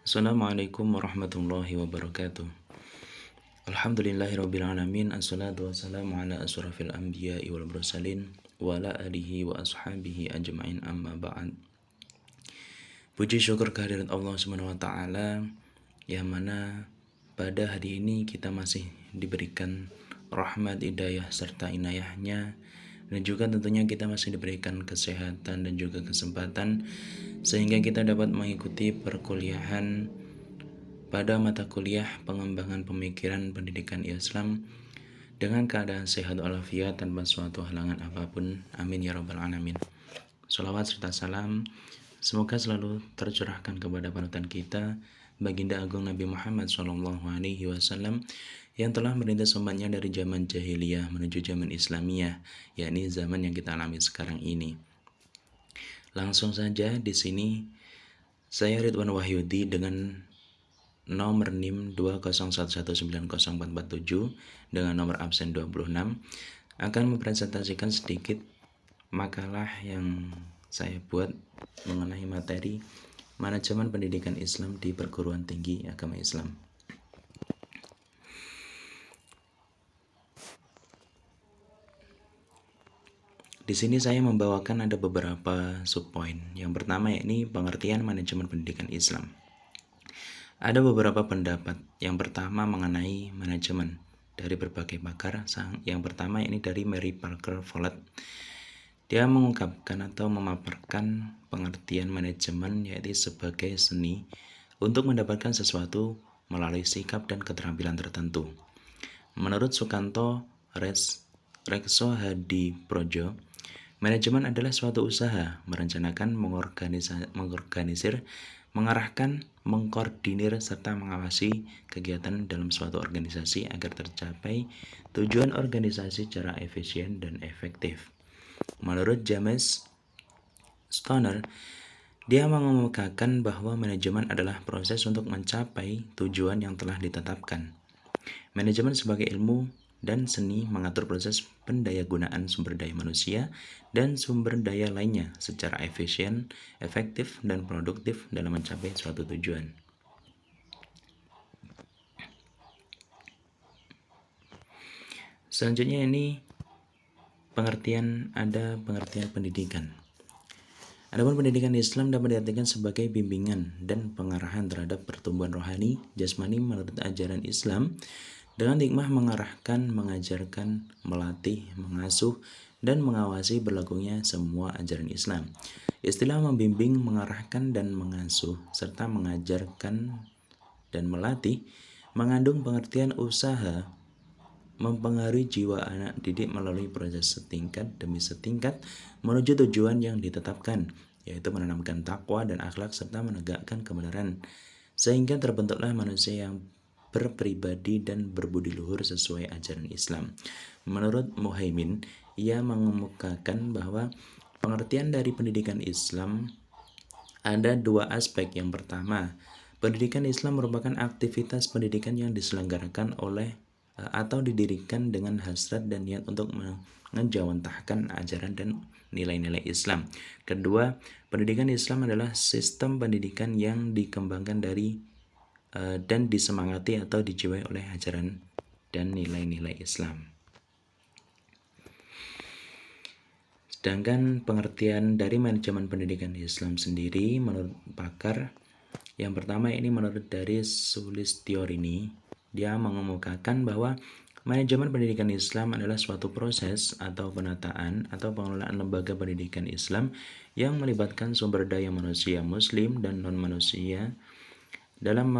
Assalamualaikum warahmatullahi wabarakatuh. Alhamdulillahirrabbilalamin. Assalatu wassalamu ala asrafil anbiya'i wal mursalin wa ala alihi wa ashabihi ajma'in amma ba'd. Puji syukur kehadirat Allah Subhanahu wa taala yang mana pada hari ini kita masih diberikan rahmat, hidayah serta inayahnya, dan juga tentunya kita masih diberikan kesehatan dan juga kesempatan sehingga kita dapat mengikuti perkuliahan pada mata kuliah pengembangan pemikiran pendidikan Islam dengan keadaan sehat walafiat tanpa suatu halangan apapun. Amin ya rabbal alamin. Salawat serta salam semoga selalu tercurahkan kepada panutan kita, baginda agung Nabi Muhammad SAW, yang telah merintis umatnya dari zaman jahiliyah menuju zaman Islamiyah, yakni zaman yang kita alami sekarang ini. Langsung saja di sini saya Ridwan Wahyudi dengan nomor NIM 201190447 dengan nomor absen 26 akan mempresentasikan sedikit makalah yang saya buat mengenai materi manajemen pendidikan Islam di perguruan tinggi agama Islam. Di sini saya membawakan ada beberapa subpoin. Yang pertama yakni pengertian manajemen pendidikan Islam. Ada beberapa pendapat. Yang pertama mengenai manajemen dari berbagai pakar. Yang pertama ini dari Mary Parker Follett. Dia mengungkapkan atau memaparkan pengertian manajemen yaitu sebagai seni untuk mendapatkan sesuatu melalui sikap dan keterampilan tertentu. Menurut Sukanto Rekso Hadiprojo, manajemen adalah suatu usaha merencanakan, mengorganisir, mengarahkan, mengkoordinir, serta mengawasi kegiatan dalam suatu organisasi agar tercapai tujuan organisasi secara efisien dan efektif. Menurut James Stoner, dia mengemukakan bahwa manajemen adalah proses untuk mencapai tujuan yang telah ditetapkan. Manajemen sebagai ilmu dan seni mengatur proses pendayagunaan sumber daya manusia dan sumber daya lainnya secara efisien, efektif, dan produktif dalam mencapai suatu tujuan. Selanjutnya ini pengertian pendidikan. Adapun pendidikan Islam dapat diartikan sebagai bimbingan dan pengarahan terhadap pertumbuhan rohani, jasmani menurut ajaran Islam dengan hikmah mengarahkan, mengajarkan, melatih, mengasuh, dan mengawasi berlakunya semua ajaran Islam. Istilah membimbing, mengarahkan, dan mengasuh, serta mengajarkan dan melatih mengandung pengertian usaha mempengaruhi jiwa anak didik melalui proses setingkat demi setingkat menuju tujuan yang ditetapkan, yaitu menanamkan takwa dan akhlak serta menegakkan kebenaran, sehingga terbentuklah manusia yang berpribadi dan berbudi luhur sesuai ajaran Islam. Menurut Muhaimin, ia mengemukakan bahwa pengertian dari pendidikan Islam ada dua aspek. Yang pertama, pendidikan Islam merupakan aktivitas pendidikan yang diselenggarakan oleh atau didirikan dengan hasrat dan niat untuk mengejawantahkan ajaran dan nilai-nilai Islam. Kedua, pendidikan Islam adalah sistem pendidikan yang dikembangkan dari dan disemangati atau dijiwai oleh ajaran dan nilai-nilai Islam. Sedangkan pengertian dari manajemen pendidikan Islam sendiri menurut pakar, yang pertama ini menurut dari Sulistiorini, dia mengemukakan bahwa manajemen pendidikan Islam adalah suatu proses atau penataan atau pengelolaan lembaga pendidikan Islam yang melibatkan sumber daya manusia muslim dan non-manusia dalam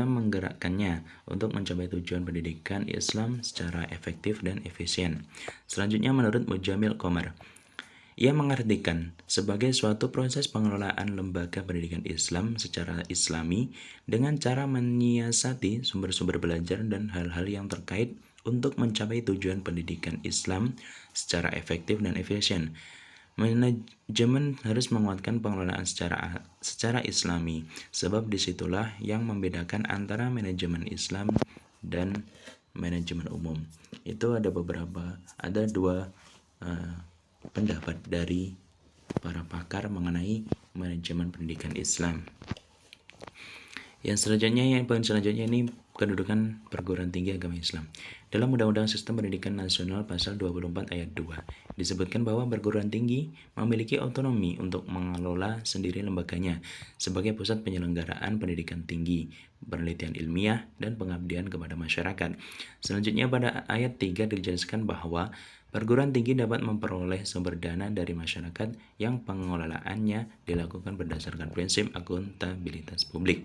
menggerakkannya untuk mencapai tujuan pendidikan Islam secara efektif dan efisien. Selanjutnya menurut Mujamil Qomar, ia mengartikan sebagai suatu proses pengelolaan lembaga pendidikan Islam secara islami dengan cara menyiasati sumber-sumber belajar dan hal-hal yang terkait untuk mencapai tujuan pendidikan Islam secara efektif dan efisien. Manajemen harus menguatkan pengelolaan secara islami, sebab disitulah yang membedakan antara manajemen Islam dan manajemen umum. Itu ada dua pendapat dari para pakar mengenai manajemen pendidikan Islam. Poin selanjutnya ini kedudukan perguruan tinggi agama Islam. Dalam Undang-Undang Sistem Pendidikan Nasional Pasal 24 Ayat 2 disebutkan bahwa perguruan tinggi memiliki otonomi untuk mengelola sendiri lembaganya sebagai pusat penyelenggaraan pendidikan tinggi, penelitian ilmiah, dan pengabdian kepada masyarakat. Selanjutnya pada ayat 3 dijelaskan bahwa perguruan tinggi dapat memperoleh sumber dana dari masyarakat yang pengelolaannya dilakukan berdasarkan prinsip akuntabilitas publik.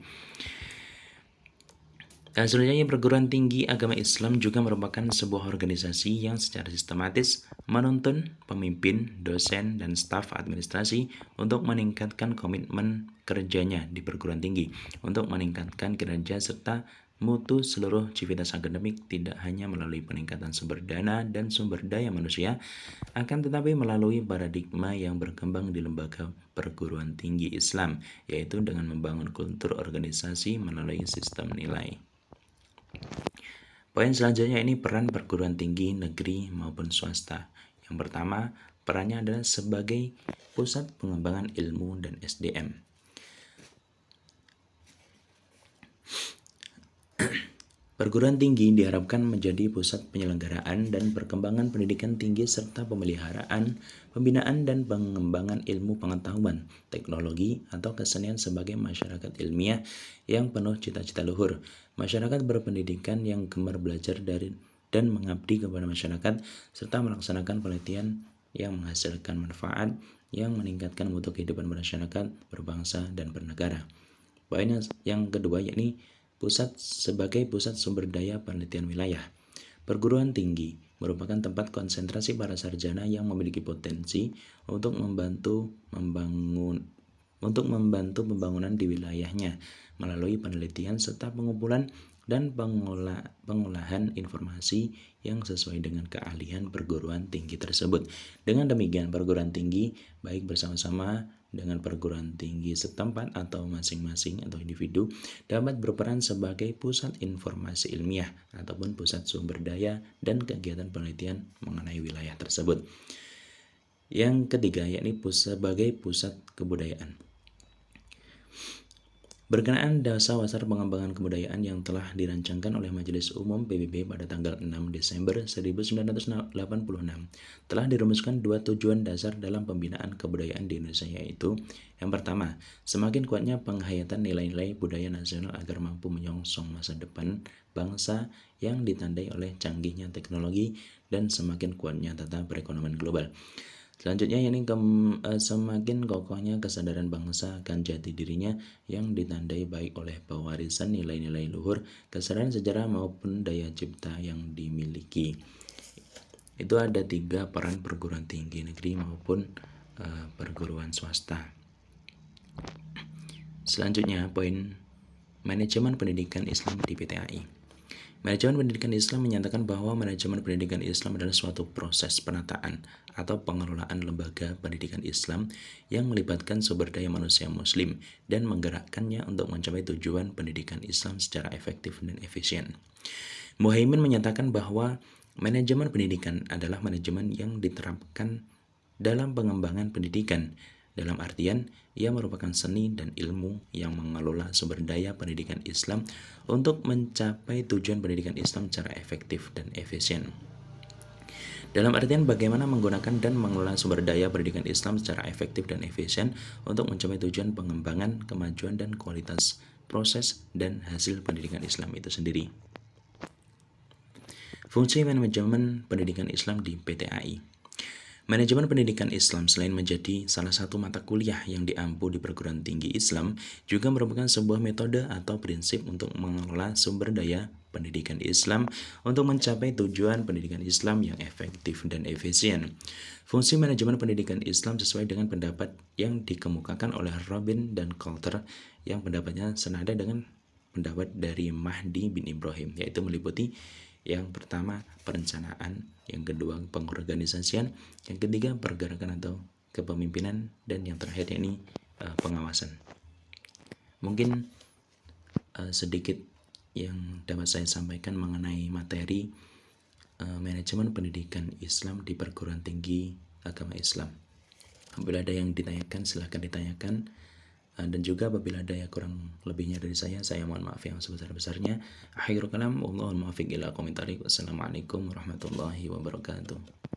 Selanjutnya, perguruan tinggi agama Islam juga merupakan sebuah organisasi yang secara sistematis menuntun pemimpin, dosen, dan staf administrasi untuk meningkatkan komitmen kerjanya di perguruan tinggi, untuk meningkatkan kinerja serta mutu seluruh civitas akademik tidak hanya melalui peningkatan sumber dana dan sumber daya manusia, akan tetapi melalui paradigma yang berkembang di lembaga perguruan tinggi Islam, yaitu dengan membangun kultur organisasi melalui sistem nilai. Poin selanjutnya ini peran perguruan tinggi negeri maupun swasta. Yang pertama, perannya adalah sebagai pusat pengembangan ilmu dan SDM. Perguruan tinggi diharapkan menjadi pusat penyelenggaraan dan perkembangan pendidikan tinggi serta pemeliharaan, pembinaan dan pengembangan ilmu pengetahuan, teknologi, atau kesenian sebagai masyarakat ilmiah yang penuh cita-cita luhur. Masyarakat berpendidikan yang gemar belajar dari dan mengabdi kepada masyarakat serta melaksanakan penelitian yang menghasilkan manfaat yang meningkatkan mutu kehidupan masyarakat, berbangsa, dan bernegara. Poin yang kedua yakni sebagai pusat sumber daya penelitian wilayah. Perguruan tinggi merupakan tempat konsentrasi para sarjana yang memiliki potensi untuk membantu pembangunan di wilayahnya melalui penelitian serta pengumpulan dan pengolahan informasi yang sesuai dengan keahlian perguruan tinggi tersebut. Dengan demikian, perguruan tinggi baik bersama-sama dengan perguruan tinggi setempat atau masing-masing atau individu dapat berperan sebagai pusat informasi ilmiah ataupun pusat sumber daya dan kegiatan penelitian mengenai wilayah tersebut. Yang ketiga yakni sebagai pusat kebudayaan. Berkenaan dasar-dasar pengembangan kebudayaan yang telah dirancangkan oleh Majelis Umum PBB pada tanggal 6 Desember 1986, telah dirumuskan dua tujuan dasar dalam pembinaan kebudayaan di Indonesia, yaitu yang pertama, semakin kuatnya penghayatan nilai-nilai budaya nasional agar mampu menyongsong masa depan bangsa yang ditandai oleh canggihnya teknologi dan semakin kuatnya tata perekonomian global. Selanjutnya yakni semakin kokohnya kesadaran bangsa akan jati dirinya yang ditandai baik oleh pewarisan nilai-nilai luhur, kesadaran sejarah maupun daya cipta yang dimiliki. Itu ada 3 peran perguruan tinggi negeri maupun perguruan swasta. Selanjutnya poin manajemen pendidikan Islam di PTAI. Manajemen pendidikan Islam menyatakan bahwa manajemen pendidikan Islam adalah suatu proses penataan atau pengelolaan lembaga pendidikan Islam yang melibatkan sumber daya manusia muslim dan menggerakkannya untuk mencapai tujuan pendidikan Islam secara efektif dan efisien. Muhaimin menyatakan bahwa manajemen pendidikan adalah manajemen yang diterapkan dalam pengembangan pendidikan. Dalam artian, ia merupakan seni dan ilmu yang mengelola sumber daya pendidikan Islam untuk mencapai tujuan pendidikan Islam secara efektif dan efisien. Dalam artian bagaimana menggunakan dan mengelola sumber daya pendidikan Islam secara efektif dan efisien untuk mencapai tujuan pengembangan, kemajuan, dan kualitas proses dan hasil pendidikan Islam itu sendiri. Fungsi manajemen pendidikan Islam di PTAI. Manajemen pendidikan Islam selain menjadi salah satu mata kuliah yang diampu di perguruan tinggi Islam, juga merupakan sebuah metode atau prinsip untuk mengelola sumber daya pendidikan Islam untuk mencapai tujuan pendidikan Islam yang efektif dan efisien. Fungsi manajemen pendidikan Islam sesuai dengan pendapat yang dikemukakan oleh Robin dan Coulter, yang pendapatnya senada dengan pendapat dari Mahdi bin Ibrahim, yaitu meliputi yang pertama perencanaan, yang kedua pengorganisasian, yang ketiga pergerakan atau kepemimpinan, dan yang terakhir yakni pengawasan. Mungkin sedikit yang dapat saya sampaikan mengenai materi manajemen pendidikan Islam di perguruan tinggi agama Islam. Apabila ada yang ditanyakan, silahkan ditanyakan. Dan juga apabila ada yang kurang lebihnya dari saya mohon maaf yang sebesar-besarnya. Akhirul kalam, wallahul muwaffiq ila aqwamit thoriq. Wassalamualaikum warahmatullahi wabarakatuh.